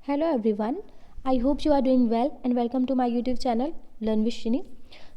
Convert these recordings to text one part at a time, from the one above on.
Hello everyone, I hope you are doing well and welcome to my YouTube channel Learn with Shini.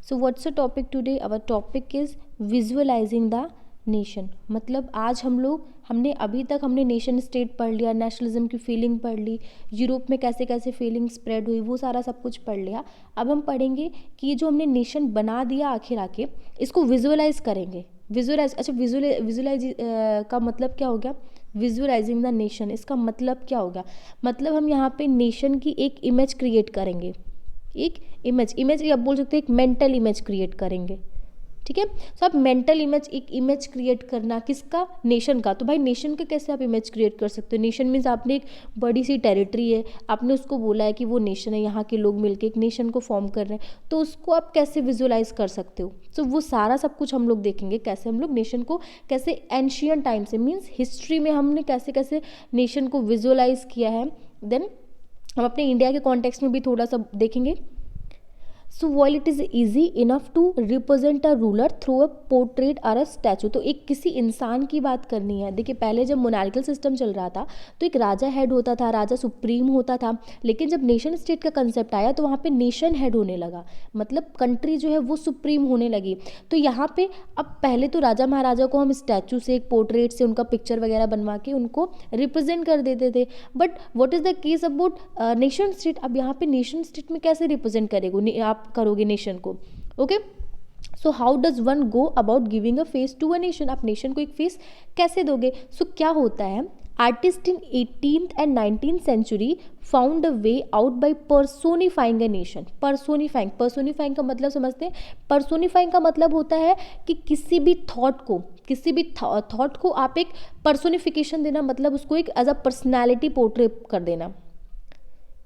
So what's the topic today? Our topic is visualizing the nation. मतलब आज हमने nation state पढ़ लिया, nationalism की feeling पढ़ ली, Europe में कैसे कैसे फीलिंग स्प्रेड हुई, वो सारा सब कुछ पढ़ लिया. अब हम पढ़ेंगे कि ये जो हमने नेशन बना दिया आखिर आके इसको विजुअलाइज करेंगे. विजुअलाइज का मतलब क्या हो गया? विजुअलाइजिंग द नेशन, इसका मतलब क्या होगा? मतलब हम यहाँ पे नेशन की एक इमेज क्रिएट करेंगे. एक इमेज आप बोल सकते हैं एक मेंटल इमेज क्रिएट करेंगे. ठीक है. तो आप मेंटल एक इमेज क्रिएट करना किसका? नेशन का. तो भाई नेशन का कैसे आप इमेज क्रिएट कर सकते हो? नेशन मीन्स आपने एक बड़ी सी टेरिटरी है, आपने उसको बोला है कि वो नेशन है, यहाँ के लोग मिलके एक नेशन को फॉर्म कर रहे हैं, तो उसको आप कैसे विजुअलाइज कर सकते हो? तो वो सारा सब कुछ हम लोग देखेंगे, कैसे हम लोग नेशन को कैसे एंशियंट टाइम से मीन्स हिस्ट्री में हमने कैसे कैसे नेशन को विजुअलाइज किया है. देन हम अपने इंडिया के कॉन्टेक्स्ट में भी थोड़ा सा देखेंगे. सो while it is easy enough to represent a ruler through a portrait or a statue, तो एक किसी इंसान की बात करनी है. देखिए पहले जब मोनार्किकल सिस्टम चल रहा था तो एक राजा हेड होता था, राजा सुप्रीम होता था. लेकिन जब नेशन स्टेट का कंसेप्ट आया तो वहाँ पे नेशन हेड होने लगा, मतलब कंट्री जो है वो सुप्रीम होने लगी. तो यहाँ पे अब पहले तो राजा महाराजा को हम स्टैचू से, एक पोर्ट्रेट से उनका पिक्चर वगैरह बनवा के उनको रिप्रेजेंट कर देते थे. But what is the case about nation state? अब यहाँ पे नेशन स्टेट में कैसे रिप्रेजेंट करेंगे आप करोगे नेशन को? Okay. So how does one go about giving a face to a nation? आप नेशन को एक फेस कैसे दोगे? सो क्या होता है, artist in 18th and 19th century found a way out by personifying a nation. Personifying का मतलब समझते हैं? पर्सोनिफाइंग का मतलब होता है कि किसी भी थॉट को आप एक पर्सोनिफिकेशन देना, मतलब उसको एक एज अ पर्सनैलिटी पोर्ट्रेट कर देना.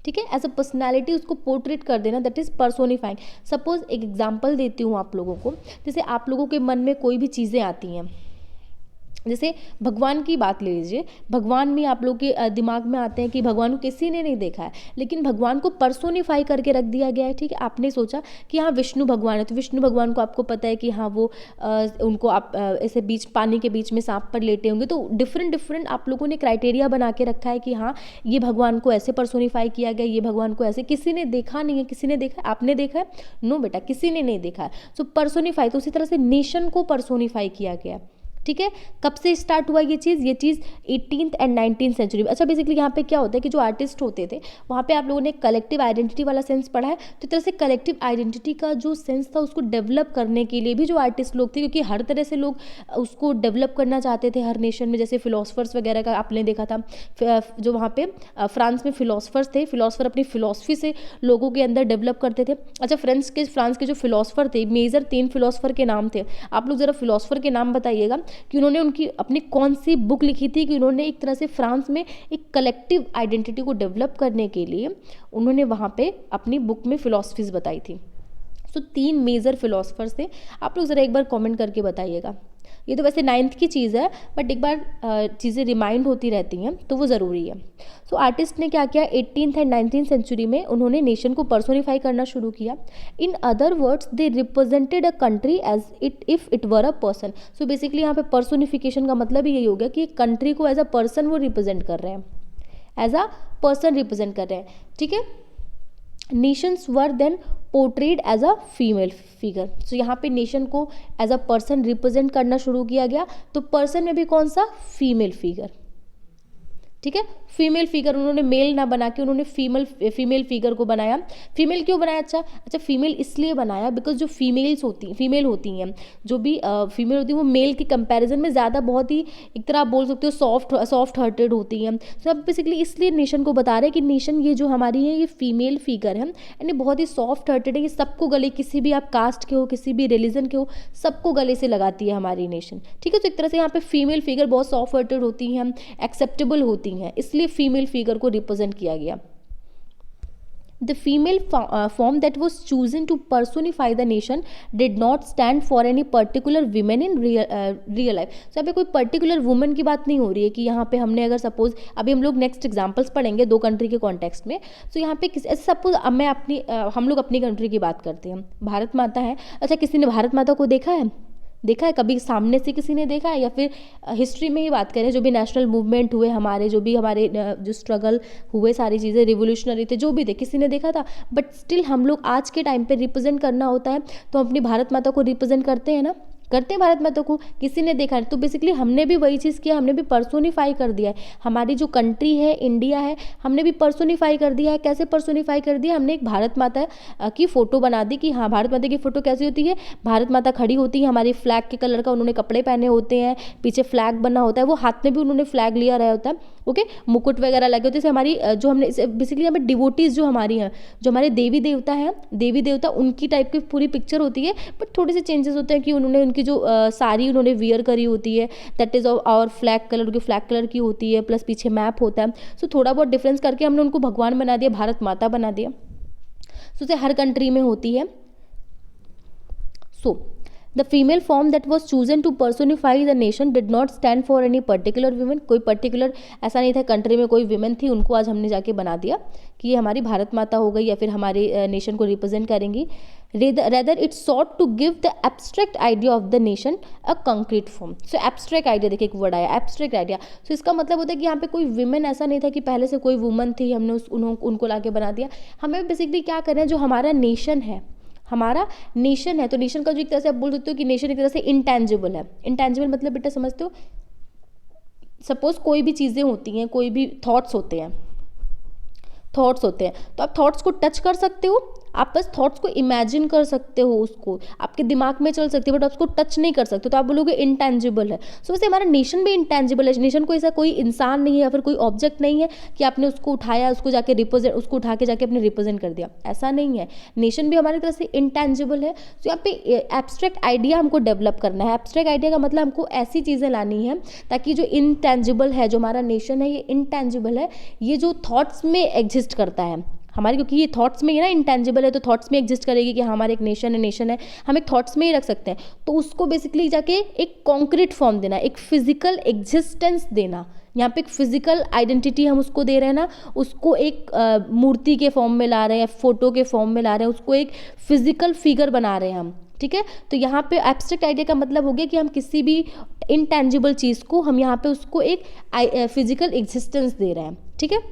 ठीक है, एज अ पर्सनैलिटी उसको पोर्ट्रेट कर देना, दैट इज़ पर्सोनिफाइंग. सपोज एक एग्जांपल देती हूँ आप लोगों को. जैसे आप लोगों के मन में कोई भी चीज़ें आती हैं, जैसे भगवान की बात ले लीजिए. भगवान में आप लोग के दिमाग में आते हैं कि भगवान को किसी ने नहीं देखा है, लेकिन भगवान को पर्सोनिफाई करके रख दिया गया है. ठीक है, आपने सोचा कि हाँ विष्णु भगवान है, तो विष्णु भगवान को आपको पता है कि हाँ वो उनको आप ऐसे पानी के बीच में सांप पर लेटे होंगे. तो डिफरेंट आप लोगों ने क्राइटेरिया बना के रखा है कि हाँ ये भगवान को ऐसे पर्सोनिफाई किया गया, ये भगवान को ऐसे. किसी ने देखा नहीं है. किसी ने देखा है? आपने देखा है? नो बेटा, किसी ने नहीं देखा है. सो पर्सोनिफाई, तो उसी तरह से नेशन को पर्सोनिफाई किया गया. ठीक है, कब से स्टार्ट हुआ ये चीज़ 18th and 19th सेंचुरी में. अच्छा, बेसिकली यहाँ पे क्या होता है कि जो आर्टिस्ट होते थे वहाँ पे आप लोगों ने कलेक्टिव आइडेंटिटी वाला सेंस पढ़ा है. तो इस तरह से कलेक्टिव आइडेंटिटी का जो सेंस था उसको डेवलप करने के लिए भी जो आर्टिस्ट लोग थे, क्योंकि हर तरह से लोग उसको डेवलप करना चाहते थे हर नेशन में. जैसे फिलोसफर्स वगैरह का आपने देखा था, जो वहाँ पे फ्रांस में फिलोसफर्स थे, फिलोसफर अपनी फिलोसफी से लोगों के अंदर डेवलप करते थे. अच्छा, फ्रांस के जो फिलोसफर थे, मेजर 3 फिलोसफर के नाम थे. आप लोग ज़रा फिलोसफर के नाम बताइएगा कि उन्होंने उनकी अपनी कौन सी बुक लिखी थी, कि उन्होंने एक तरह से फ्रांस में एक कलेक्टिव आइडेंटिटी को डेवलप करने के लिए उन्होंने वहाँ पे अपनी बुक में फिलॉसफीज बताई थी. तो 3 मेजर फिलोसफर्स थे. आप लोग ज़रा एक बार कमेंट करके बताइएगा. ये तो वैसे 9th की चीज़ है, बट एक बार चीज़ें रिमाइंड होती रहती हैं तो वो ज़रूरी है. सो आर्टिस्ट ने क्या किया, 18th and 19th सेंचुरी में उन्होंने नेशन को पर्सोनिफाई करना शुरू किया. In other words they represented a country as if it were a person. So basically यहाँ पे पर्सोनिफिकेशन का मतलब ही यही हो गया कि कंट्री को एज अ पर्सन वो रिप्रेजेंट कर रहे हैं, एज अ पर्सन रिप्रेजेंट कर रहे हैं. ठीक है. Nations were then portrayed as a female figure. So यहाँ पे नेशन को एज अ पर्सन रिप्रेजेंट करना शुरू किया गया. तो पर्सन में भी कौन सा? Female figure. ठीक है, फीमेल फिगर उन्होंने मेल ना बना के उन्होंने फीमेल फिगर को बनाया. फीमेल क्यों बनाया? अच्छा, फीमेल इसलिए बनाया बिकॉज जो फीमेल होती हैं, जो भी फीमेल होती हैं वो मेल के कंपैरिजन में ज़्यादा बहुत ही एक तरह आप बोल सकते हो सॉफ्ट हार्टेड होती हैं. तो अब बेसिकली इसलिए नेशन को बता रहे हैं कि नेशन ये जो हमारी है ये फीमेल फिगर है एंड ये बहुत ही सॉफ्ट हार्टेड है. ये सबको गले, किसी भी आप कास्ट के हो, किसी भी रिलीजन के हो, सबको गले से लगाती है हमारी नेशन. ठीक है, तो एक तरह से यहाँ पे फीमेल फिगर बहुत सॉफ्ट हार्टेड होती हैं, एक्सेप्टेबल होती हैं, इसलिए फीमेल फिगर को रिप्रेजेंट किया गया. The female form that was chosen to personify the nation did not stand for any particular women in real life. So यहाँ पे कोई पर्टिकुलर वुमेन की बात नहीं हो रही है कि यहाँ पे हमने अगर सपोज अभी हम लोग नेक्स्ट एग्जांपल्स पढ़ेंगे 2 कंट्री के कॉन्टेक्स्ट में. तो यहाँ पे सपोज हम लोग अपनी कंट्री की बात करते हैं, भारत माता है. अच्छा, किसी ने भारत माता को देखा है? देखा है कभी सामने से किसी ने देखा है, या फिर हिस्ट्री में ही बात करें, जो भी नेशनल मूवमेंट हुए हमारे, जो भी हमारे जो स्ट्रगल हुए, सारी चीज़ें रिवोल्यूशनरी थे, जो भी थे, किसी ने देखा था? बट स्टिल हम लोग आज के टाइम पे रिप्रेजेंट करना होता है तो अपनी भारत माता को रिप्रेजेंट करते हैं ना, करते हैं भारत माता को, किसी ने देखा है। तो बेसिकली हमने भी वही चीज़ किया, हमने भी पर्सोनीफाई कर दिया है हमारी जो कंट्री है, इंडिया है, हमने भी पर्सोनीफाई कर दिया है। कैसे पर्सोनीफाई कर दिया? हमने एक भारत माता की फ़ोटो बना दी कि हाँ, भारत माता की फ़ोटो कैसी होती है, भारत माता खड़ी होती है, हमारी फ्लैग के कलर का उन्होंने कपड़े पहने होते हैं, पीछे फ्लैग बना होता है, वो हाथ में भी उन्होंने फ्लैग लिया रहा होता है, ओके, मुकुट वगैरह लगे होते हैं। हमारी जो हमने बेसिकली हमें डिवोटीज जो हमारी हैं, जो हमारे देवी देवता हैं, देवी देवता, उनकी टाइप की पूरी पिक्चर होती है, बट थोड़े से चेंजेस होते हैं कि उन्होंने उनकी जो साड़ी उन्होंने वियर करी होती है, दैट इज़ और फ्लैग कलर, उनकी फ्लैग कलर की होती है, प्लस पीछे मैप होता है। सो थोड़ा बहुत डिफरेंस करके हमने उनको भगवान बना दिया, भारत माता बना दिया। सो हर कंट्री में होती है। सो the female form that was chosen to personify the nation did not stand for any particular women, कोई पर्टिकुलर ऐसा नहीं था कंट्री में कोई विमेन थी, उनको आज हमने जाके बना दिया कि ये हमारी भारत माता हो गई या फिर हमारे नेशन को रिप्रेजेंट करेंगी। rather it sought to give the abstract idea of the nation a concrete form। so abstract idea, देखिए एक वर्ड आया abstract idea। so इसका मतलब होता है कि यहाँ पे कोई विमेन ऐसा नहीं था कि पहले से कोई वुमन थी, हमने उनको लाके बना दिया। हमें बेसिकली क्या कर रहे हैं, जो हमारा नेशन है, हमारा नेशन है, तो नेशन का जो एक तरह से आप बोल सकते हो कि नेशन एक तरह से इंटेंजिबल है। इंटेंजिबल मतलब बेटा समझते हो, सपोज कोई भी चीज़ें होती हैं, कोई भी थॉट्स होते हैं, तो आप थॉट्स को टच कर सकते हो, आप बस थॉट्स को इमेजिन कर सकते हो, उसको आपके दिमाग में चल सकते हो, बट आप उसको टच नहीं कर सकते, तो आप बोलोगे इंटेंजिबल है। सो वैसे हमारा नेशन भी इंटेंजिबल है। नेशन को ऐसा कोई इंसान नहीं है या फिर कोई ऑब्जेक्ट नहीं है कि आपने उसको उठाया, उसको जाके रिप्रेजेंट, उसको उठा के जाके अपने रिप्रेजेंट कर दिया, ऐसा नहीं है। नेशन भी हमारी तरह से इंटेंजिबल है। तो यहाँ पे एब्स्ट्रैक्ट आइडिया हमको डेवलप करना है। एब्स्ट्रैक्ट आइडिया का मतलब हमको ऐसी चीज़ें लानी है ताकि जो इंटेंजिबल है, जो हमारा नेशन है, ये इंटेंजिबल है, ये जो थॉट्स में एग्जिस्ट करता है हमारी, क्योंकि ये थॉट्स में ही ना इंटेंजिबल है, तो थॉट्स में एग्जिस्ट करेगी कि हमारा एक नेशन है, हम एक थॉट्स में ही रख सकते हैं। तो उसको बेसिकली जाके एक कॉन्क्रीट फॉर्म देना, एक फिजिकल एग्जिस्टेंस देना। यहाँ पे एक फिजिकल आइडेंटिटी हम उसको दे रहे हैं ना, उसको एक मूर्ति के फॉर्म में ला रहे हैं, फोटो के फॉर्म में ला रहे हैं, उसको एक फिजिकल फिगर बना रहे हैं हम, ठीक है। तो यहाँ पे एब्स्ट्रैक्ट आइडिया का मतलब हो गया कि हम किसी भी इनटेंजिबल चीज़ को हम यहाँ पे उसको एक फिजिकल एग्जिस्टेंस दे रहे हैं, ठीक है।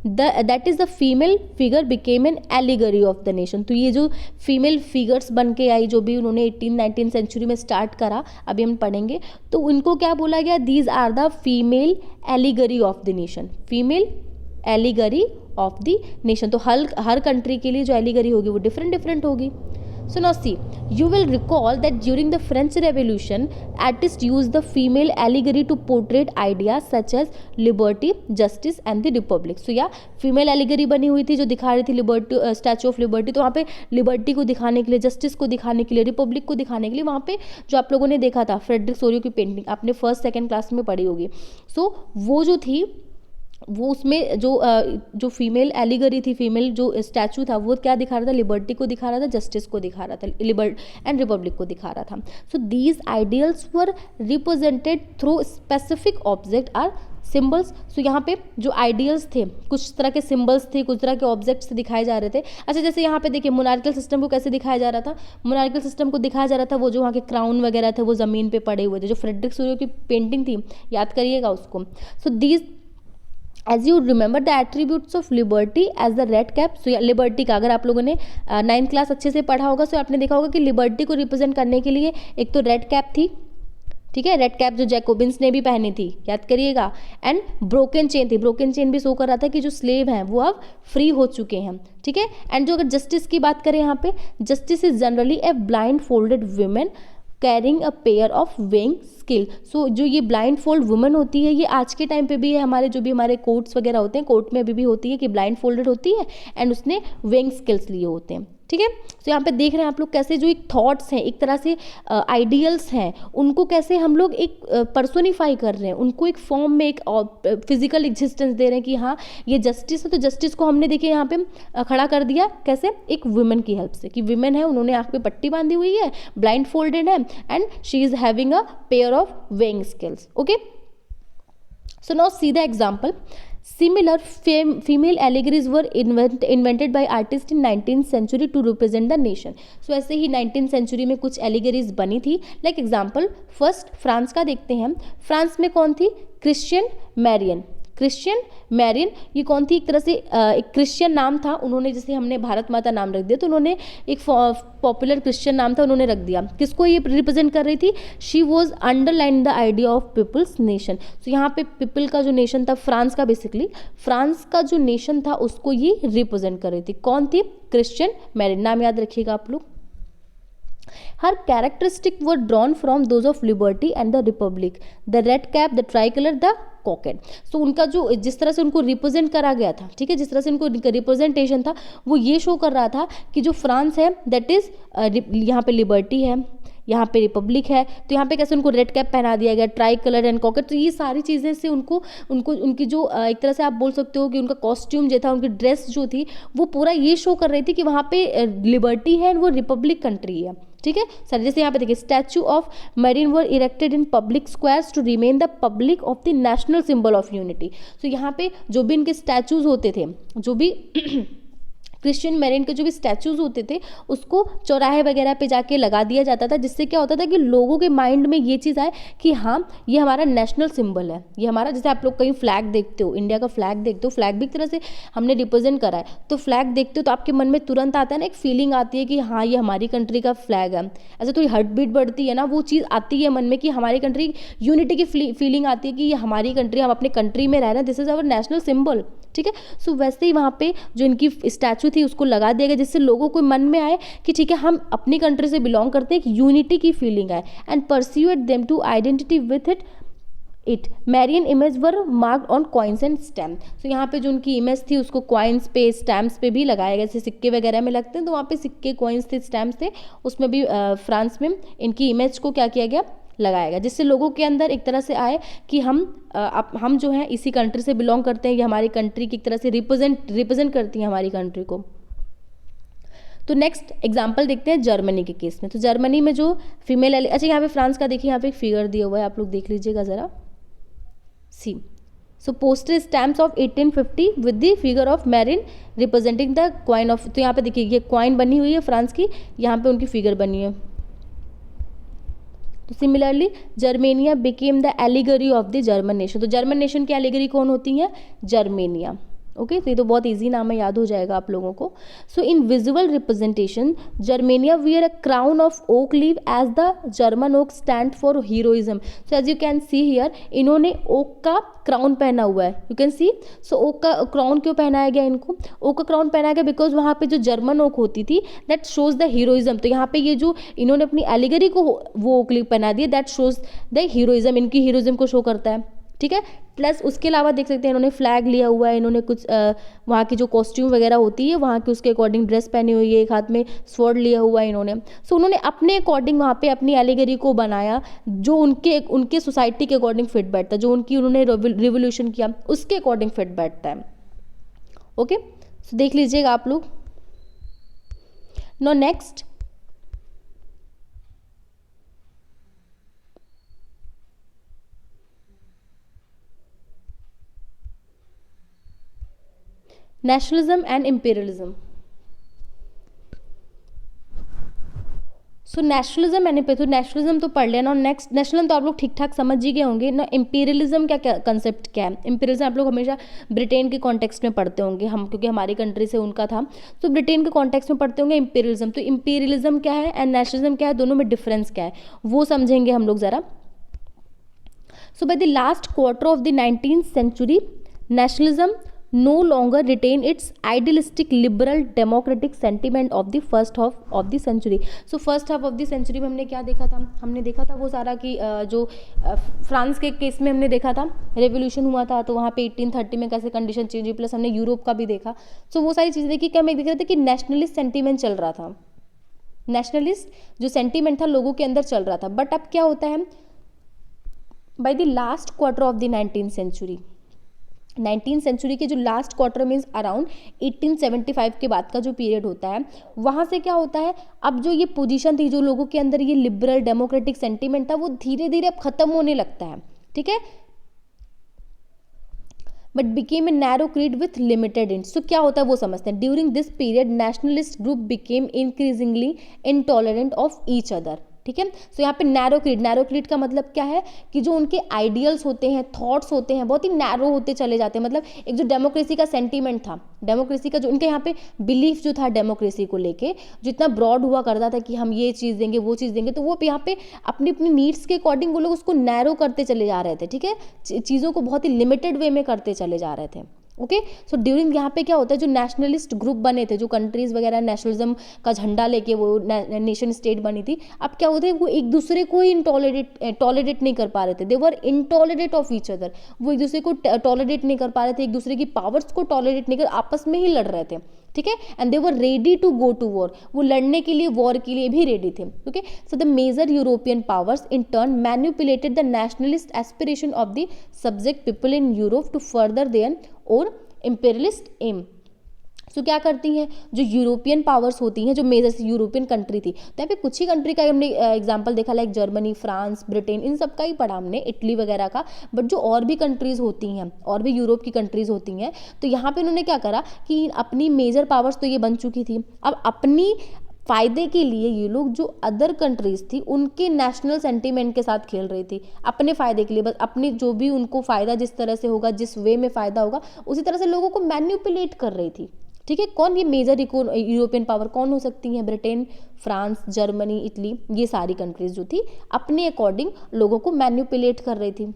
That is the female figure became an allegory of the nation. तो ये जो फीमेल फिगर्स बन के आई, जो भी उन्होंने 18-19 सेंचुरी में स्टार्ट करा, अभी हम पढ़ेंगे, तो उनको क्या बोला गया, these are the female allegory of the nation, female allegory of the nation. तो हर कंट्री के लिए जो एलिगरी होगी वो डिफरेंट होगी। So now see, you will recall that during the French Revolution, artists used the female allegory to portray ideas such as liberty, justice and the republic. So yeah, female allegory बनी हुई थी जो दिखा रही थी liberty, statue of liberty. तो वहाँ पे लिबर्टी को दिखाने के लिए, जस्टिस को दिखाने के लिए, रिपब्लिक को दिखाने के लिए वहाँ पे जो आप लोगों ने देखा था फ्रेडरिक सोरियो की पेंटिंग, आपने फर्स्ट सेकेंड क्लास में पढ़ी होगी। सो वो जो थी, वो उसमें जो फीमेल एलिगरी थी, फीमेल जो स्टैचू था, वो क्या दिखा रहा था, लिबर्टी को दिखा रहा था, जस्टिस को दिखा रहा था, एंड रिपब्लिक को दिखा रहा था। So these ideals were represented through specific object or symbols. So यहाँ पे जो आइडियल्स थे, कुछ तरह के सिम्बल्स थे, कुछ तरह के ऑब्जेक्ट्स दिखाए जा रहे थे। अच्छा, जैसे यहाँ पे देखिए मोनार्कल सिस्टम को कैसे दिखाया जा रहा था, मोनार्कल सिस्टम को दिखाया जा रहा था, वो जो वहाँ के क्राउन वगैरह थे वो ज़मीन पे पड़े हुए थे, जो फ्रेडरिक सोरियो की पेंटिंग थी, याद करिएगा उसको। So these as you remember the attributes of liberty as the red cap. So liberty का अगर आप लोगों ने 9th क्लास अच्छे से पढ़ा होगा, सो आपने देखा होगा कि लिबर्टी को रिप्रेजेंट करने के लिए एक तो रेड कैप थी, ठीक है, रेड कैप जो जैकोबिन्स ने भी पहनी थी, याद करिएगा, एंड ब्रोकन चेन थी। ब्रोकन चेन भी शो कर रहा था कि जो स्लेव हैं वो अब फ्री हो चुके हैं, ठीक है। एंड जो अगर जस्टिस की बात करें, यहाँ पे justice is generally a blindfolded women carrying a pair of weighing scale. So जो ये ब्लाइंड फोल्ड वुमन होती है, ये आज के टाइम पे भी है, हमारे जो भी हमारे कोर्ट्स वगैरह होते हैं, कोर्ट में अभी भी होती है कि ब्लाइंड फोल्डेड होती है एंड उसने वेइंग स्केल्स लिए होते हैं, ठीक है। तो यहाँ पे देख रहे हैं आप लोग कैसे जो एक थॉट्स हैं, एक तरह से आइडियल्स हैं, उनको कैसे हम लोग एक पर्सोनीफाई कर रहे हैं, उनको एक फॉर्म में एक फिजिकल एग्जिस्टेंस दे रहे हैं कि हाँ ये जस्टिस है। तो जस्टिस को हमने देखिए यहाँ पे खड़ा कर दिया कैसे, एक वुमेन की हेल्प से, कि वुमेन है, उन्होंने आँख पे पट्टी बांधी हुई है, ब्लाइंड फोल्डेड है and she is having a pair of weighing scales, okay. So now see the example. Similar female allegories were invented by artists in 19th century to represent the nation. So ऐसे ही 19th century में कुछ allegories बनी थी. Like example, first France का देखते हैं हम. France में कौन थी? Christian Marrion. क्रिश्चियन मैरियन ये कौन थी? एक तरह से एक क्रिश्चियन नाम था. उन्होंने, जैसे हमने भारत माता नाम रख दिया, तो उन्होंने एक पॉपुलर क्रिश्चियन नाम था, उन्होंने रख दिया. किसको ये रिप्रेजेंट कर रही थी? She was underline the idea of people's nation. तो यहाँ पे पीपल का जो नेशन था फ्रांस का, बेसिकली फ्रांस का जो नेशन था उसको ये रिप्रेजेंट कर रही थी. कौन थी? Christian Marianne. नाम याद रखिएगा आप लोग. Her characteristics were drawn from those of liberty and the republic. The red cap, the tricolor, the कॉकेट. सो उनका जो, जिस तरह से उनको रिप्रेजेंट करा गया था, ठीक है, जिस तरह से उनको रिप्रेजेंटेशन था, वो ये शो कर रहा था कि जो फ्रांस है दैट इज यहाँ पे लिबर्टी है, यहाँ पे रिपब्लिक है. तो यहाँ पे कैसे उनको रेड कैप पहना दिया गया, ट्राई कलर एंड कॉकेट. तो ये सारी चीज़ें से उनको उनकी जो एक तरह से आप बोल सकते हो कि उनका कॉस्ट्यूम जो था, उनकी ड्रेस जो थी, वो पूरा ये शो कर रही थी कि वहाँ पे लिबर्टी है एंड वो रिपब्लिक कंट्री है. ठीक है सर. जैसे यहाँ पे देखिए, statue of Marianne were erected in public squares to remind the public of the national symbol of unity. तो यहाँ पे जो भी इनके स्टैचूज होते थे, जो भी क्रिश्चियन मैरिन के जो भी स्टैचूज होते थे, उसको चौराहे वगैरह पे जाके लगा दिया जाता था, जिससे क्या होता था कि लोगों के माइंड में ये चीज़ आए कि हाँ ये हमारा नेशनल सिंबल है, ये हमारा, जैसे आप लोग कहीं फ्लैग देखते हो, इंडिया का फ्लैग देखते हो, फ्लैग भी एक तरह से हमने रिप्रेजेंट करा है. तो फ्लैग देखते हो तो आपके मन में तुरंत आता है ना, एक फीलिंग आती है कि हाँ ये हमारी कंट्री का फ्लैग है. ऐसे तो हार्ट बीट बढ़ती है ना, वो चीज़ आती है मन में कि हमारी कंट्री, यूनिटी की फीलिंग आती है कि ये हमारी कंट्री, हम अपने कंट्री में रह रहे हैं, this is our national symbol. ठीक है. सो वैसे ही वहाँ पे जो इनकी स्टैचू थी उसको लगा दिया गया, जिससे लोगों को मन में आए कि ठीक है हम अपनी कंट्री से बिलोंग करते हैं, एक यूनिटी की फीलिंग आए. And persuade them to identity with it. Marianne image were marked on coins and stamp. तो यहाँ पे जो उनकी इमेज थी उसको कॉइन्स पे, स्टैम्प्स पे भी लगाया गया. जैसे सिक्के वगैरह में लगते हैं तो वहाँ पे सिक्के, कॉइन्स थे, स्टैम्प्स थे, उसमें भी फ्रांस में इनकी इमेज को क्या किया गया, लगाया गया, जिससे लोगों के अंदर एक तरह से आए कि हम जो हैं इसी कंट्री से बिलोंग करते हैं, ये हमारी कंट्री की एक तरह से रिप्रेजेंट करती है हमारी कंट्री को. तो नेक्स्ट एग्जांपल देखते हैं जर्मनी के केस में. तो जर्मनी में जो फीमेल, अच्छा यहाँ पे फ्रांस का देखिए, यहाँ पे एक फिगर दिया हुआ है, आप लोग देख लीजिएगा ज़रा. See so poster stamps of 1850 with the figure of Marianne representing the coin of. तो यहाँ पे देखिए ये कॉइन बनी हुई है फ्रांस की, यहाँ पे उनकी फिगर बनी है. तो similarly Germania became the allegory of the German nation. तो जर्मन नेशन की एलिगरी कौन होती है? जर्मेनिया. ओके. तो ये तो बहुत इजी नाम है, याद हो जाएगा आप लोगों को. So in visual representation Germania wear a crown of oak leave as the German oak stand for heroism. So as you can see here, इन्होंने ओक का क्राउन पहना हुआ है, you can see. So oak का crown क्यों पहनाया गया इनको? ओक का क्राउन पहनाया गया बिकॉज वहाँ पे जो जर्मन ओक होती थी दैट शोज द हीरोइज्म. तो यहाँ पे ये जो इन्होंने अपनी एलिगरी को वो ओक लीव पहना दिया, दैट शोज द हीरोइज्म, इनकी हीरोइज्म को शो करता है. ठीक है. प्लस उसके अलावा देख सकते हैं इन्होंने फ्लैग लिया हुआ है, इन्होंने कुछ वहाँ की जो कॉस्ट्यूम वगैरह होती है वहाँ की उसके अकॉर्डिंग ड्रेस पहनी हुई है, एक हाथ में स्वॉर्ड लिया हुआ है इन्होंने. सो उन्होंने अपने अकॉर्डिंग वहाँ पे अपनी एलिगरी को बनाया जो उनके सोसाइटी के अकॉर्डिंग फिट बैठता है, जो उन्होंने रिवोल्यूशन किया उसके अकॉर्डिंग फिट बैठता है. ओके. सो देख लीजिएगा आप लोग. No next, nationalism and imperialism. So nationalism and तो नेशनलिज्म तो पढ़ लिया ना. नेक्स्ट, नेशनलिज्म तो आप लोग ठीक ठाक समझ ही गए होंगे ना. इम्पीरियलिज्म क्या कंसेप्ट क्या है? इम्पीरियलिज्म आप लोग हमेशा ब्रिटेन के कॉन्टेक्स्ट में पढ़ते होंगे, हम क्योंकि हमारी कंट्री से उनका था, तो ब्रिटेन के कॉन्टेक्स्ट में पढ़ते होंगे इम्पीरियलिज्म. तो इम्पीरियलिज्म क्या है एंड नेशनलिज्म क्या है, दोनों में डिफरेंस क्या है वो समझेंगे हम लोग ज़रा. So by the last quarter of the 19th century nationalism no longer retain its idealistic liberal democratic sentiment of the first half of the century. So first half of the century में हमने क्या देखा था? हमने देखा था वो सारा कि जो फ्रांस के केस में हमने देखा था रेवोल्यूशन हुआ था, तो वहाँ पे 1830 में कैसे कंडीशन चेंज हुई, प्लस हमने यूरोप का भी देखा. सो वो सारी चीज़ें देखी. क्या हम देख रहे थे कि नेशनलिस्ट सेंटीमेंट चल रहा था, नेशनलिस्ट जो सेंटीमेंट था लोगों के अंदर चल रहा था. बट अब क्या होता है, bye the last quarter of the 19th century, 19th century के जो लास्ट क्वार्टर मीन्स अराउंड 1875 के बाद का जो पीरियड होता है, वहाँ से क्या होता है, अब जो ये पोजीशन थी, जो लोगों के अंदर ये लिबरल डेमोक्रेटिक सेंटीमेंट था, वो धीरे धीरे अब खत्म होने लगता है. ठीक है. But became a narrow creed with limited end. So क्या होता है वो समझते हैं। During this period nationalist group became increasingly intolerant of each other. ठीक है, सो यहाँ पे नैरो क्रीड का मतलब क्या है कि जो उनके आइडियल्स होते हैं, थॉट्स होते हैं, बहुत ही नैरो होते चले जाते हैं। मतलब एक जो डेमोक्रेसी का सेंटीमेंट था, डेमोक्रेसी का जो उनके यहाँ पे बिलीफ जो था डेमोक्रेसी को लेके, जितना ब्रॉड हुआ करता था कि हम ये चीज़ देंगे वो चीज़ देंगे, तो वो यहाँ पे अपनी अपनी नीड्स के अकॉर्डिंग वो लोग उसको नैरो करते चले जा रहे थे। ठीक है, चीज़ों को बहुत ही लिमिटेड वे में करते चले जा रहे थे। ओके, सो ड्यूरिंग यहाँ पे क्या होता है, जो नेशनलिस्ट ग्रुप बने थे, जो कंट्रीज वगैरह नेशनलिज्म का झंडा लेके वो नेशन स्टेट बनी थी, अब क्या होता है वो एक दूसरे को ही टॉलरेट नहीं कर पा रहे थे। दे वर इनटॉलरेट ऑफ ईच अदर। वो एक दूसरे को टॉलरेट नहीं कर पा रहे थे, एक दूसरे की पावर्स को टॉलरेट नहीं कर, आपस में ही लड़ रहे थे। ठीक है, and they were ready to go to war. वो लड़ने के लिए, वॉर के लिए भी रेडी थे। Okay, so the major European powers in turn manipulated the nationalist aspiration of the subject people in Europe to further their और imperialist aim. सो क्या करती हैं जो यूरोपियन पावर्स होती हैं, जो मेजर यूरोपियन कंट्री थी, तो यहाँ पे कुछ ही कंट्री का हमने एग्जांपल देखा, लाइक जर्मनी, फ्रांस, ब्रिटेन, इन सब का ही पढ़ा हमने, इटली वगैरह का। बट जो और भी कंट्रीज होती हैं, और भी यूरोप की कंट्रीज होती हैं, तो यहाँ पे उन्होंने क्या करा कि अपनी मेजर पावर्स तो ये बन चुकी थी, अब अपनी फायदे के लिए ये लोग जो अदर कंट्रीज थी उनके नेशनल सेंटीमेंट के साथ खेल रही थी, अपने फायदे के लिए। बस अपनी जो भी उनको फायदा जिस तरह से होगा, जिस वे में फायदा होगा, उसी तरह से लोगों को मैन्युपुलेट कर रही थी। ठीक है, कौन ये मेजर यूरोपियन पावर कौन हो सकती हैं? ब्रिटेन, फ्रांस, जर्मनी, इटली, ये सारी कंट्रीज जो थी अपने अकॉर्डिंग लोगों को मैन्युपुलेट कर रही थी।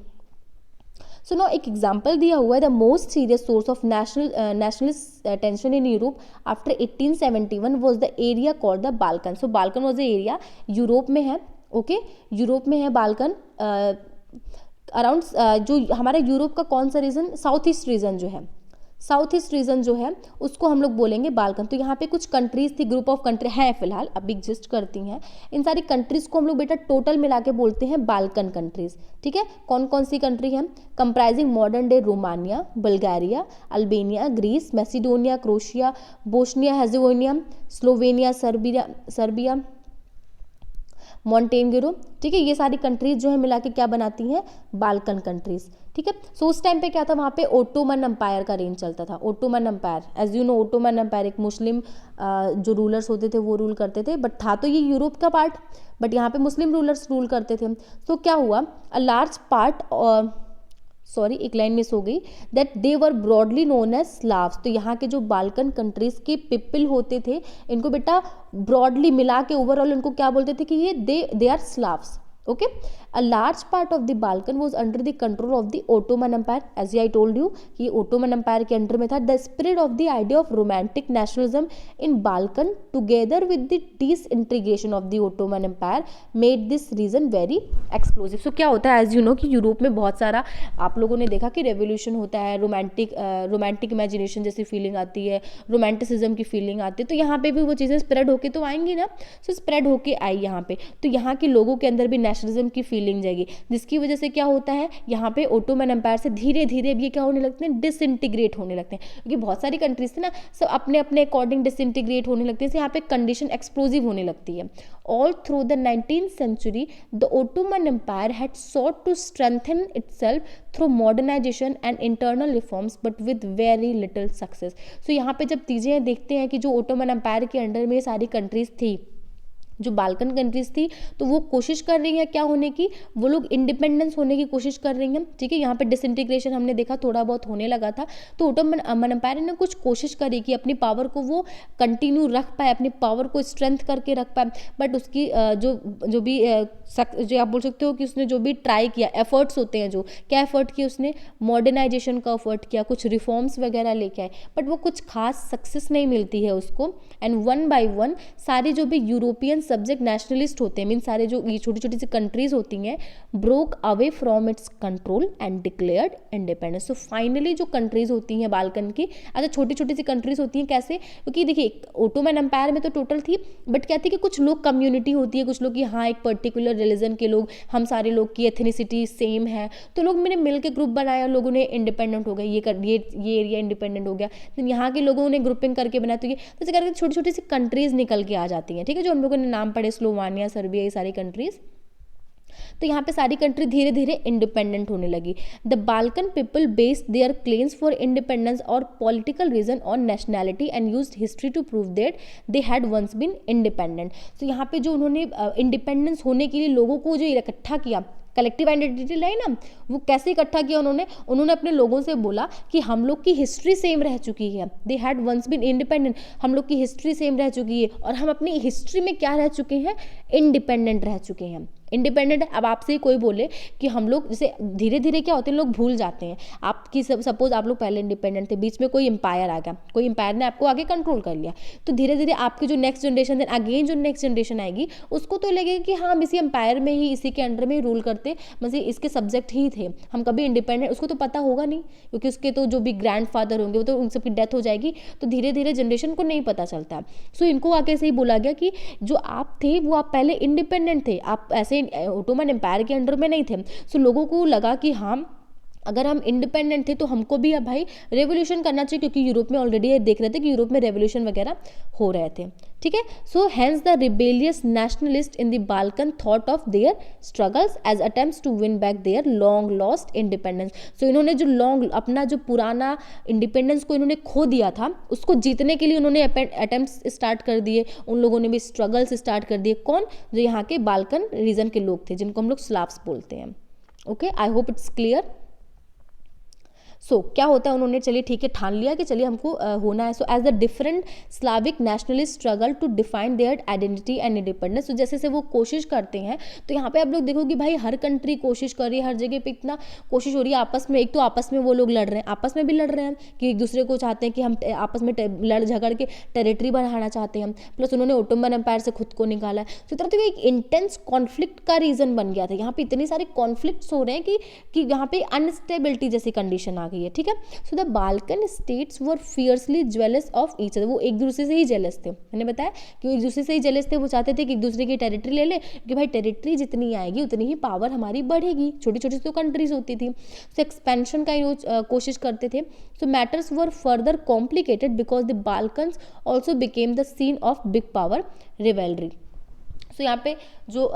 सो नो एक एग्जाम्पल दिया हुआ है, the most serious source of nationalist tension in Europe after 1871 was the area called the Balkan. So Balkan was the area, Europe में है। ओके, यूरोप में है बाल्कन, अराउंड जो हमारा यूरोप का कौन सा रीजन, साउथ ईस्ट रीजन जो है, साउथ ईस्ट रीजन जो है उसको हम लोग बोलेंगे बाल्कन। तो यहाँ पे कुछ कंट्रीज थी, ग्रुप ऑफ कंट्री हैं फिलहाल, अभी एग्जिस्ट करती हैं। इन सारी कंट्रीज को हम लोग बेटा टोटल मिला के बोलते हैं बाल्कन कंट्रीज। ठीक है, कौन कौन सी कंट्री हैं? Comprising modern day Romania, Bulgaria, Albania, Greece, Macedonia, Croatia, Bosnia Herzegovina, Slovenia, Serbia, Montenegro. ठीक है, ये सारी कंट्रीज जो है मिला के क्या बनाती हैं? Balkan countries. ठीक है, सो उस टाइम पे क्या था, वहाँ पे ओटोमन अम्पायर का रेंज चलता था। Ottoman empire, as you know, Ottoman empire एक मुस्लिम जो रूलर्स होते थे वो रूल करते थे, बट था तो ये यूरोप का पार्ट, बट यहाँ पे मुस्लिम रूलर्स रूल करते थे। तो क्या हुआ, अ लार्ज पार्ट, सॉरी एक लाइन मिस हो गई, that they were broadly known as Slavs. तो यहाँ के जो बाल्कन कंट्रीज के पीपल होते थे, इनको बेटा ब्रॉडली मिला के ओवरऑल इनको क्या बोलते थे कि ये they are Slavs. Okay, a large part of the Balkan was under the control of the Ottoman empire, as I told you कि ओटोमन एम्पायर के अंडर में था। The spirit of the idea of romantic nationalism in Balkan together with the disintegration of the Ottoman empire made this region very explosive. So क्या होता है, as you know कि Europe में बहुत सारा आप लोगों ने देखा कि रेवोल्यूशन होता है, रोमांटिक इमेजिनेशन जैसी फीलिंग आती है, रोमांटिसिज्म की फीलिंग आती है, तो यहाँ पे भी वो चीज़ें स्प्रेड होके तो आएंगी ना। सो स्प्रेड होके आई यहाँ पे, तो यहाँ के लोगों के अंदर भी नेशनलिज्म की फीलिंग जाएगी, जिसकी वजह से क्या होता है, यहाँ पे ओटोमन एम्पायर से धीरे धीरे अब ये क्या होने लगते हैं, डिसइंटीग्रेट होने लगते हैं, क्योंकि बहुत सारी कंट्रीज थे ना, सब अपने अपने अकॉर्डिंग डिसइंटीग्रेट होने लगते हैं। यहाँ पे कंडीशन एक्सप्लोजिव होने लगती है। All through the 19th century the Ottoman empire had sought to strengthen itself through modernization and internal reforms but with very little success। so यहाँ पे जब चीज़ें देखते हैं कि जो ओटोमन एम्पायर के अंडर में सारी कंट्रीज थी, जो बाल्कन कंट्रीज थी, तो वो कोशिश कर रही हैं क्या होने की, वो लोग इंडिपेंडेंस होने की कोशिश कर रही हैं। ठीक है, यहाँ पे डिसइंटीग्रेशन हमने देखा थोड़ा बहुत होने लगा था, तो ओटोमन एम्पायर ने कुछ कोशिश करी कि अपनी पावर को वो कंटिन्यू रख पाए, अपनी पावर को स्ट्रेंथ करके रख पाए। बट उसकी जो भी जो आप बोल सकते हो कि उसने जो भी ट्राई किया, एफर्ट्स होते हैं, जो क्या एफर्ट किया उसने, मॉडर्नाइजेशन का एफर्ट किया, कुछ रिफॉर्म्स वगैरह लेके आए, बट वो कुछ खास सक्सेस नहीं मिलती है उसको। एंड वन बाय वन सारे जो भी यूरोपियन सब्जेक्ट नेशनलिस्ट होते हैं, मीन सारे जो ये छोटी छोटी सी कंट्रीज होती हैं, broke away from its control and declared independence. So finally जो कंट्रीज होती हैं बाल्कन की, अच्छा छोटी छोटी सी कंट्रीज होती हैं कैसे, क्योंकि देखिए ओटोमन एम्पायर में तो टोटल थी, बट क्या थी कि कुछ लोग कम्युनिटी होती है, कुछ लोग की हाँ एक पर्टिकुलर रिलीजन के लोग, हम सारे लोग की एथनिसिटी सेम है, तो लोग मैंने मिल के ग्रुप बनाया, लोगों ने इंडिपेंडेंट हो गए, ये एरिया इंडिपेंडेंट हो गया, तो यहाँ के लोगों ने ग्रुपिंग करके बनाया, तो ये तो ऐसे करके छोटी छोटी सी कंट्रीज निकल के आ जाती हैं। ठीक है, जो हम लोगों ने नाम पढ़े, स्लोवानिया, सर्बिया, ये सारी कंट्रीज। तो यहाँ पे सारी कंट्री धीरे धीरे इंडिपेंडेंट होने लगी। The Balkan people based their claims for independence और political reason on nationality and used history to prove that they had once been independent. तो यहाँ पे जो उन्होंने इंडिपेंडेंस होने के लिए लोगों को जो इकट्ठा किया, कलेक्टिव आइडेंटिटी लाई ना, वो कैसे इकट्ठा किया उन्होंने अपने लोगों से बोला कि हम लोग की हिस्ट्री सेम रह चुकी है, they had once been independent, हम लोग की हिस्ट्री सेम रह चुकी है और हम अपनी हिस्ट्री में क्या रह चुके हैं, इंडिपेंडेंट रह चुके हैं, इंडिपेंडेंट। अब आपसे ही कोई बोले कि हम लोग जैसे धीरे धीरे क्या होते हैं, लोग भूल जाते हैं। आपकी सपोज आप लोग पहले इंडिपेंडेंट थे, बीच में कोई एम्पायर आ गया, कोई एम्पायर ने आपको आगे कंट्रोल कर लिया, तो धीरे धीरे आपकी जो नेक्स्ट जनरेशन, देन अगेन जो नेक्स्ट जनरेशन आएगी उसको तो लगेगा कि हाँ हम इसी एम्पायर में ही, इसी के अंडर में ही रूल करते, मतलब इसके सब्जेक्ट ही थे, हम कभी इंडिपेंडेंट, उसको तो पता होगा नहीं क्योंकि उसके तो जो भी ग्रैंड फादर होंगे वो तो उन सबकी डेथ हो जाएगी, तो धीरे धीरे जनरेशन को नहीं पता चलता। सो इनको आगे से ही बोला गया कि जो आप थे वो आप पहले इंडिपेंडेंट थे, आप ऐसे ओटोमन एम्पायर के अंडर में नहीं थे। सो लोगों को लगा कि हम अगर हम इंडिपेंडेंट थे तो हमको भी अब भाई रेवोल्यूशन करना चाहिए, क्योंकि यूरोप में ऑलरेडी देख रहे थे कि यूरोप में रेवोल्यूशन वगैरह हो रहे थे, ठीक है। So hence the rebellious nationalist in the Balkan thought of their struggles as attempts to win back their long lost independence. So इन्होंने जो लॉन्ग अपना जो पुराना इंडिपेंडेंस को इन्होंने खो दिया था, उसको जीतने के लिए उन्होंने अटेम्प्ट्स स्टार्ट कर दिए, उन लोगों ने भी स्ट्रगल्स स्टार्ट कर दिए। कौन? जो यहाँ के बाल्कन रीजन के लोग थे, जिनको हम लोग स्लाव्स बोलते हैं। Okay, I hope it's clear. So क्या होता है, उन्होंने चलिए ठीक है ठान लिया कि चलिए हमको होना है। So as the different Slavic nationalist struggle to define their identity and independence. तो जैसे से वो कोशिश करते हैं, तो यहाँ पे आप लोग देखो कि भाई हर कंट्री कोशिश कर रही है, हर जगह पे इतना कोशिश हो रही है आपस में। एक तो आपस में वो लोग लड़ रहे हैं, आपस में भी लड़ रहे हैं कि एक दूसरे को चाहते हैं कि हम आपस में लड़ झगड़ के टेरिटरी बढ़ाना चाहते हैं। प्लस उन्होंने ओटोमन एम्पायर से खुद को निकाला है। तो तरह एक इंटेंस कॉन्फ्लिक्ट का रीजन बन गया था। यहाँ पे इतने सारे कॉन्फ्लिक्ट्स हो रहे हैं कि यहाँ पे अनस्टेबिलिटी जैसी कंडीशन आ गई है, ठीक है। So the Balkan states were fiercely jealous of each other. वो एक दूसरे से ही जेलस थे, मैंने बताया कि वो एक दूसरे से ही जेलस थे। वो चाहते थे कि एक दूसरे की टेरिटरी ले ले, कि भाई टेरिटरी जितनी आएगी उतनी ही पावर हमारी बढ़ेगी। छोटी छोटी तो कंट्रीज होती थी, सो एक्सपेंशन का कोशिश करते थे। So matters were further complicated because the Balkans also became the scene of big power rivalry. So यहाँ पे जो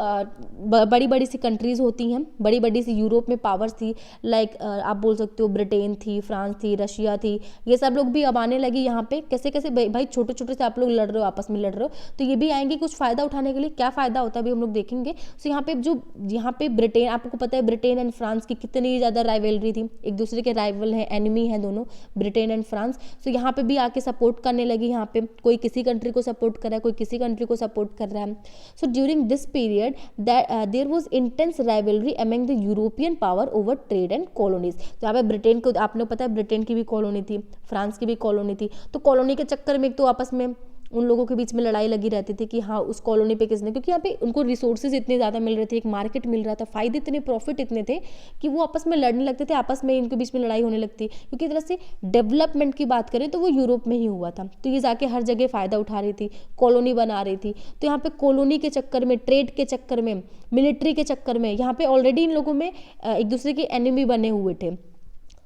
बड़ी बड़ी सी कंट्रीज़ होती हैं, बड़ी बड़ी सी यूरोप में पावर्स थी, लाइक आप बोल सकते हो ब्रिटेन थी, फ्रांस थी, रशिया थी, ये सब लोग भी अब आने लगी यहाँ पे। कैसे कैसे भाई छोटे छोटे से आप लोग लड़ रहे हो, आपस में लड़ रहे हो, तो ये भी आएंगे कुछ फ़ायदा उठाने के लिए। क्या फ़ायदा होता है अभी हम लोग देखेंगे। सो यहाँ पे ब्रिटेन, आपको पता है ब्रिटेन एंड फ्रांस की कितनी ज़्यादा राइवलरी थी, एक दूसरे के राइवल हैं, एनिमी हैं दोनों, ब्रिटेन एंड फ्रांस। सो यहाँ पे भी आके सपोर्ट करने लगी। यहाँ पे कोई किसी कंट्री को सपोर्ट कर रहा है, कोई किसी कंट्री को सपोर्ट कर रहा है। So during this period that there was intense rivalry among the European power over trade and colonies। तो यहाँ पे ब्रिटेन को, आपने पता है ब्रिटेन की भी कॉलोनी थी, फ्रांस की भी कॉलोनी थी। तो कॉलोनी के चक्कर में एक तो आपस में उन लोगों के बीच में लड़ाई लगी रहती थी कि हाँ उस कॉलोनी पे किसने, क्योंकि यहाँ पे उनको रिसोर्सेज इतने ज़्यादा मिल रहे थे, एक मार्केट मिल रहा था, फायदे इतने, प्रॉफिट इतने थे कि वो आपस में लड़ने लगते थे, आपस में इनके बीच में लड़ाई होने लगती। क्योंकि एक तरह से डेवलपमेंट की बात करें तो वो यूरोप में ही हुआ था, तो ये जाके हर जगह फ़ायदा उठा रही थी, कॉलोनी बना रही थी। तो यहाँ पे कॉलोनी के चक्कर में, ट्रेड के चक्कर में, मिलिट्री के चक्कर में, यहाँ पे ऑलरेडी इन लोगों में एक दूसरे के एनिमी बने हुए थे।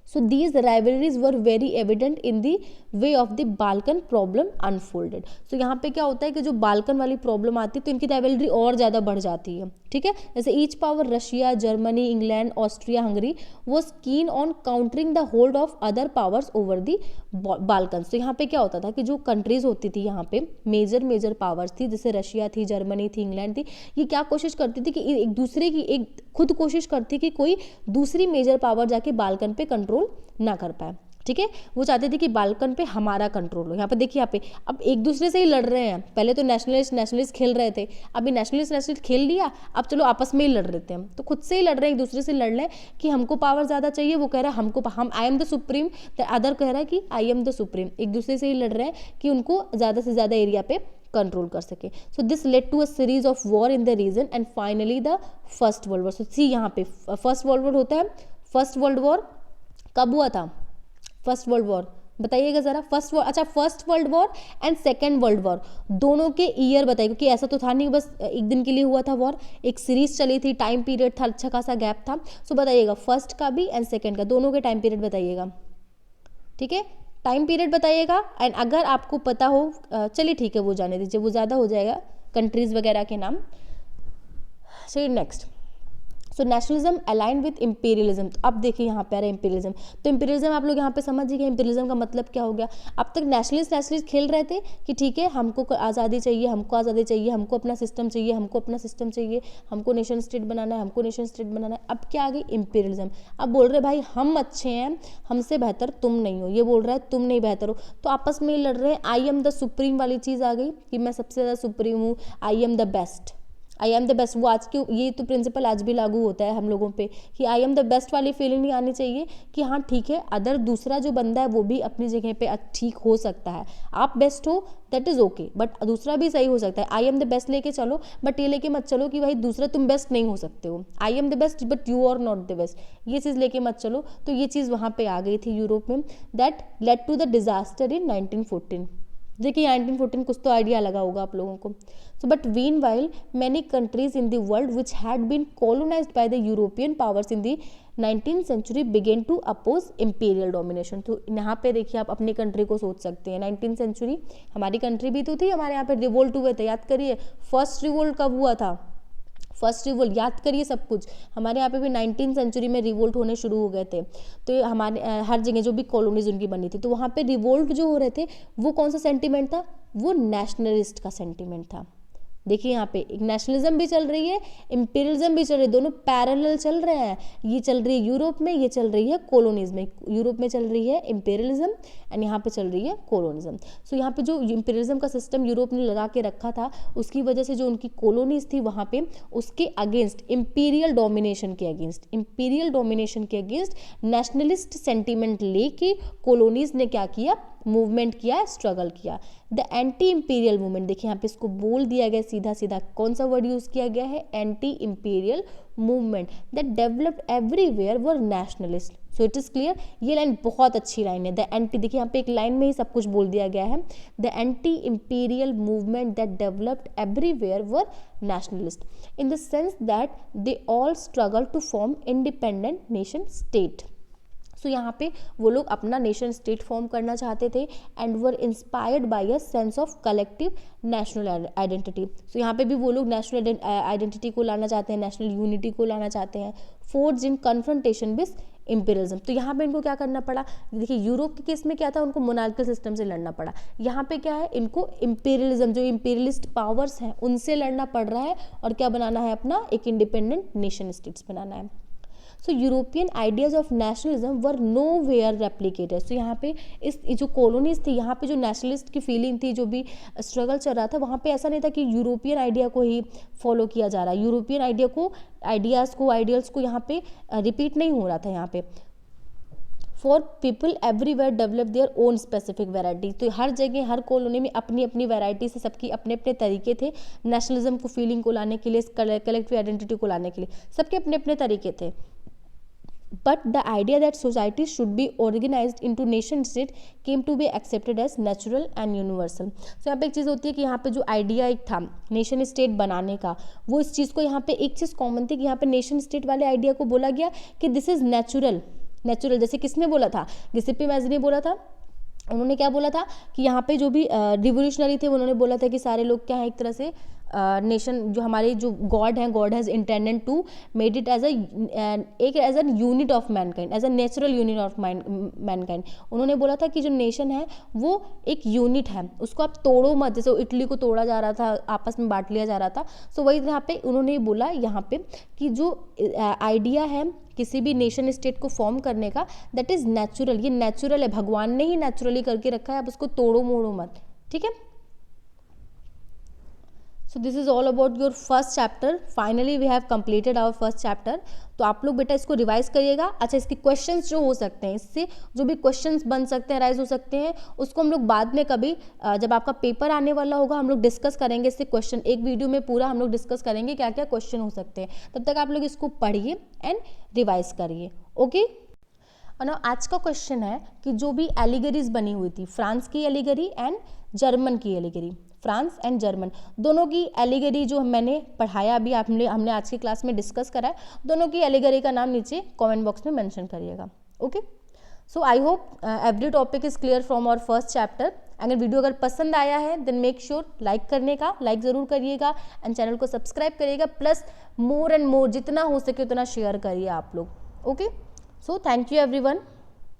So these rivalries were very evident in the way of the Balkan problem unfolded। So यहाँ पे क्या होता है कि जो बाल्कन वाली प्रॉब्लम आती है तो इनकी राइवलरी और ज़्यादा बढ़ जाती है, ठीक है। जैसे each power Russia, Germany, England, Austria, Hungary was keen on countering the hold of other powers over the Balkan. तो यहाँ पे क्या होता था कि जो कंट्रीज होती थी यहाँ पे मेजर पावर्स थी, जैसे रशिया थी, जर्मनी थी, इंग्लैंड थी, ये क्या कोशिश करती थी कि एक दूसरे की, एक खुद कोशिश करती कि कोई दूसरी मेजर पावर जाके बाल्कन पे कंट्रोल ना कर पाए, ठीक है। वो चाहते थे कि बाल्कन पे हमारा कंट्रोल हो। यहाँ पे देखिए, यहाँ पे अब एक दूसरे से ही लड़ रहे हैं। पहले तो नेशनलिस्ट खेल रहे थे, अभी नेशनलिस्ट खेल लिया, अब चलो आपस में ही लड़ रहे थे। तो खुद से ही लड़ रहे हैं, एक दूसरे से लड़ रहे हैं कि हमको पावर ज़्यादा चाहिए, वो कह रहा है हमको, हम आई am the supreme, the other कह रहा है कि आई एम द सुप्रीम। एक दूसरे से ही लड़ रहे हैं कि उनको ज़्यादा से ज़्यादा एरिया पे कंट्रोल कर सके। So this led to a series of war in the region and finally the first world war. So see यहाँ पे फर्स्ट वर्ल्ड वॉर होता है। फर्स्ट वर्ल्ड वॉर कब हुआ था? फर्स्ट वर्ल्ड वॉर बताइएगा जरा। First world war and second world war दोनों के ईयर बताइए, क्योंकि ऐसा तो था नहीं बस एक दिन के लिए हुआ था वॉर, एक सीरीज चली थी, टाइम पीरियड था, अच्छा खासा गैप था। सो बताइएगा फर्स्ट का भी एंड सेकेंड का, दोनों के टाइम पीरियड बताइएगा, ठीक है। टाइम पीरियड बताइएगा एंड अगर आपको पता हो, चलिए ठीक है वो जाने दीजिए, वो ज़्यादा हो जाएगा कंट्रीज़ वगैरह के नाम। चलिए next, so nationalism align with imperialism. तो अब देखिए यहाँ पे आ रहा है इंपीरियलिज्म। तो इंपीरियलिज्म आप लोग यहाँ पे समझिए कि इंपीरियलिज्म का मतलब क्या हो गया। अब तक नेशनलिस्ट खेल रहे थे कि ठीक है हमको आज़ादी चाहिए, हमको आज़ादी चाहिए, हमको अपना सिस्टम चाहिए, हमको अपना सिस्टम चाहिए, हमको नेशन स्टेट बनाना है, हमको नेशन स्टेट बनाना है। अब क्या आ गई इंपीरियलिज्म। अब बोल रहे भाई हम अच्छे हैं, हमसे बेहतर तुम नहीं हो, ये बोल रहा है तुम नहीं बेहतर हो, तो आपस में लड़ रहे हैं। आई एम द सुप्रीम वाली चीज़ आ गई कि मैं सबसे ज़्यादा सुप्रीम हूँ, आई am the best, I am the best. वो आज की ये तो प्रिंसिपल आज भी लागू होता है हम लोगों पे कि आई एम द बेस्ट वाली फीलिंग नहीं आनी चाहिए कि हाँ ठीक है अदर दूसरा जो बंदा है वो भी अपनी जगह पे ठीक हो सकता है, आप बेस्ट हो दैट इज़ ओके, बट दूसरा भी सही हो सकता है। आई एम द बेस्ट लेके चलो, बट ये लेके मत चलो कि भाई दूसरा तुम बेस्ट नहीं हो सकते हो। I am the best but you are not the best, ये चीज़ लेके मत चलो। तो ये चीज़ वहाँ पे आ गई थी यूरोप में। That led to the disaster in 1914। देखिए 1914 कुछ तो आइडिया लगा होगा आप लोगों को। So but meanwhile many countries in the world which had been colonised by the European powers in the 19th century began to oppose imperial domination. तो यहाँ पे देखिए आप अपनी कंट्री को सोच सकते हैं। 19th century हमारी कंट्री भी तो थी, हमारे यहाँ पे रिवोल्ट हुए थे, याद करिए फर्स्ट रिवोल्ट कब हुआ था, फर्स्ट रिवोल्ट याद करिए सब कुछ। हमारे यहाँ पे भी 19th century में रिवोल्ट होने शुरू हो गए थे। तो हमारे हर जगह जो भी कॉलोनीज उनकी बनी थी तो वहाँ पे रिवोल्ट जो हो रहे थे वो कौन सा सेंटीमेंट था, वो नेशनलिस्ट का सेंटीमेंट था। देखिए यहाँ पे एक नेशनलिज्म भी चल रही है, इंपीरियलिज्म भी चल रही है, दोनों पैरेलल चल रहे हैं। ये चल रही है यूरोप में, ये चल रही है कॉलोनीज में। यूरोप में चल रही है इंपीरियलिज्म एंड यहाँ पे चल रही है कॉलोनिज्म। सो यहाँ पे जो इंपीरियलिज्म का सिस्टम यूरोप ने लगा के रखा था उसकी वजह से जो उनकी कॉलोनीज थी वहाँ पे उसके अगेंस्ट इंपीरियल डोमिनेशन के अगेंस्ट नेशनलिस्ट सेंटीमेंट लेके कॉलोनीज ने क्या किया, मूवमेंट किया, स्ट्रगल किया। द एंटी इंपीरियल मूवमेंट, देखिए यहाँ पे इसको बोल दिया गया सीधा सीधा, कौन सा वर्ड यूज किया गया है, anti imperial movement that developed everywhere were nationalist. So it is clear. ये लाइन बहुत अच्छी लाइन है। द एंटी, देखिए यहाँ पे एक लाइन में ही सब कुछ बोल दिया गया है। The anti imperial movement that developed everywhere were nationalist in the sense that they all struggle to form independent nation state. So यहाँ पे वो लोग अपना नेशन स्टेट फॉर्म करना चाहते थे and were inspired by a sense of collective national identity. So यहाँ पे भी वो लोग नेशनल आइडेंटिटी को लाना चाहते हैं, नेशनल यूनिटी को लाना चाहते हैं, forge in confrontation with imperialism. तो यहाँ पे इनको क्या करना पड़ा, देखिए यूरोप के केस में क्या था, उनको मोनार्किकल सिस्टम से लड़ना पड़ा। यहाँ पे क्या है, इनको इंपीरियलिज्म जो इंपीरियलिस्ट पावर्स हैं उनसे लड़ना पड़ रहा है और क्या बनाना है, अपना एक इंडिपेंडेंट नेशन स्टेट्स बनाना है। So European ideas of nationalism were nowhere replicated. So यहाँ पे इस जो कॉलोनीज थी यहाँ पे जो नेशनलिस्ट की फीलिंग थी, जो भी स्ट्रगल चल रहा था वहाँ पे ऐसा नहीं था कि यूरोपियन आइडिया को ही फॉलो किया जा रहा है, यूरोपियन आइडिया को, आइडियाज़ को, आइडियल्स को यहाँ पे रिपीट नहीं हो रहा था। यहाँ पे for people everywhere develop their own specific variety. तो हर जगह हर कॉलोनी में अपनी अपनी वेराइटी से सबकी अपने अपने तरीके थे नेशनलिज्म को फीलिंग को लाने के लिए, कलेक्टिव आइडेंटिटी को लाने के लिए, सबके अपने अपने तरीके थे। But the idea that society should be organized into nation state came to be accepted as natural and universal. So यहाँ पे एक चीज़ होती है कि यहाँ पे जो आइडिया एक था नेशन स्टेट बनाने का, वो इस चीज़ को यहाँ पे एक चीज़ कॉमन थी कि यहाँ पे नेशन स्टेट वाले आइडिया को बोला गया कि दिस इज़ नेचुरल। जैसे किसने बोला था, गिसिप्पी मैज़ी ने बोला था। उन्होंने क्या बोला था कि यहाँ पे जो भी रिवोल्यूशनरी थे उन्होंने बोला था कि सारे लोग क्या है, एक तरह से नेशन जो हमारे जो गॉड हैं, god has intended to made it as as an unit of mankind, as a natural unit of mankind. उन्होंने बोला था कि जो नेशन है वो एक यूनिट है, उसको आप तोड़ो मत, जैसे इटली को तोड़ा जा रहा था, आपस में बांट लिया जा रहा था। सो वही यहाँ पे उन्होंने बोला यहाँ पे कि जो आइडिया है किसी भी नेशन स्टेट को फॉर्म करने का, दैट इज़ नेचुरल, ये नेचुरल है, भगवान ने ही नेचुरली करके रखा है, आप उसको तोड़ो मोड़ो मत, ठीक है। So this is all about your first chapter. Finally we have completed our first chapter. तो आप लोग बेटा इसको रिवाइज करिएगा। अच्छा, इसके क्वेश्चंस जो हो सकते हैं, इससे जो भी क्वेश्चंस बन सकते हैं, राइज हो सकते हैं, उसको हम लोग बाद में कभी जब आपका पेपर आने वाला होगा हम लोग डिस्कस करेंगे इससे क्वेश्चन। एक वीडियो में पूरा हम लोग डिस्कस करेंगे क्या क्या क्वेश्चन हो सकते हैं। तब तक आप लोग इसको पढ़िए एंड रिवाइज करिए, ओके। और ना आज का क्वेश्चन है कि जो भी एलिगरीज बनी हुई थी, फ्रांस की एलिगरी एंड जर्मन की एलिगरी, फ्रांस एंड जर्मन दोनों की एलिगरी जो मैंने पढ़ाया अभी हमने आज की क्लास में डिस्कस करा है, दोनों की एलिगरी का नाम नीचे कमेंट बॉक्स में मेंशन करिएगा, okay. So I hope every topic is clear from our first chapter. अगर वीडियो अगर पसंद आया है देन मेक श्योर लाइक करने का, लाइक ज़रूर करिएगा एंड चैनल को सब्सक्राइब करिएगा, प्लस मोर एंड मोर जितना हो सके उतना शेयर करिए आप लोग। Okay, so thank you everyone.